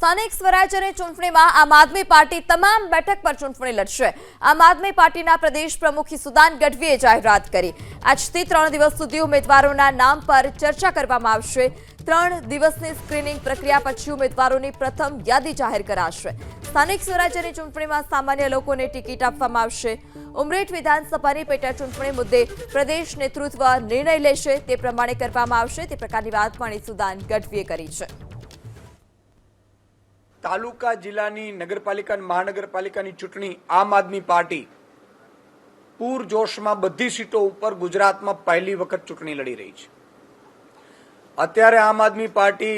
સ્થાનિક સ્વરાજ્યની ચૂંટણીમાં આમ આદમી પાર્ટી તમામ બેઠક પર ચૂંટણી લડશે। આમ આદમી પાર્ટીના પ્રદેશ પ્રમુખ સુદાન ગઢવીએ જાહેરાત કરી। આજથી 3 દિવસ સુધી ઉમેદવારોના નામ પર ચર્ચા કરવામાં આવશે। 3 દિવસની સ્ક્રીનિંગ પ્રક્રિયા પછી ઉમેદવારોની પ્રથમ યાદી જાહેર કરાશે। સ્થાનિક સ્વરાજ્યની ચૂંટણીમાં સામાન્ય લોકોને ટિકિટ આપવામાં આવશે। ઉમરેઠ વિધાનસભાની પેટા ચૂંટણી મુદ્દે પ્રદેશ નેતૃત્વ નિર્ણય લેશે, તે પ્રમાણે કરવામાં આવશે, તે પ્રકારની વાત પણ સુદાન ગઢવીએ કરી છે। તાલુકા જિલ્લાની નગરપાલિકા મહાનગરપાલિકાની ચૂંટણી આમ આદમી પાર્ટી પૂરજોશમાં બધી સીટો ઉપર ગુજરાતમાં પહેલી વખત ચૂંટણી લડી રહી છે। અત્યારે આમ આદમી પાર્ટી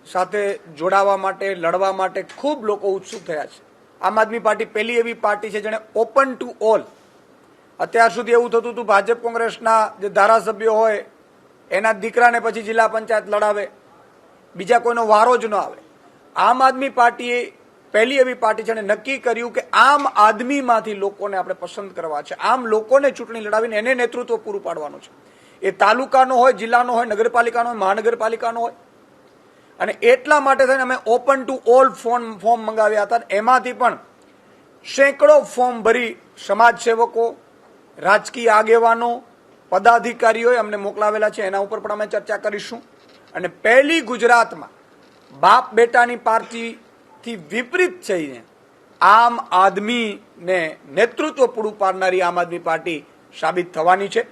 સાથે જોડાવા માટે, લડવા માટે ખૂબ લોકો ઉત્સુક થયા છે। આમ આદમી પાર્ટી પહેલી એવી પાર્ટી છે જેણે ઓપન ટુ ઓલ, અત્યાર સુધી એવું થતું હતું ભાજપ કોંગ્રેસના જે ધારાસભ્યો હોય એના દીકરાને પછી જિલ્લા પંચાયત લડાવે, બીજા કોઈનો વારો જ ન આવે। આમ આદમી પાર્ટીએ પહેલી એવી પાર્ટી છે, નક્કી કર્યું કે આમ આદમીમાંથી લોકોને આપણે પસંદ કરવા છે, આમ લોકોને ચૂંટણી લડાવીને એને નેતૃત્વ પૂરું પાડવાનું છે। એ તાલુકાનો હોય, જિલ્લાનો હોય, નગરપાલિકાનો હોય, મહાનગરપાલિકાનો હોય। અને એટલા માટે થઈને અમે ઓપન ટુ ઓલ ફોર્મ મંગાવ્યા હતા। એમાંથી પણ સેંકડો ફોર્મ ભરી સમાજસેવકો, રાજકીય આગેવાનો, પદાધિકારીઓએ અમને મોકલાવેલા છે। એના ઉપર પણ અમે ચર્ચા કરીશું। અને પહેલી ગુજરાતમાં બાપ બેટાની પાર્ટીથી વિપરીત થઈને આમ આદમીને નેતૃત્વ પૂરું પાડનારી આમ આદમી પાર્ટી સાબિત થવાની છે।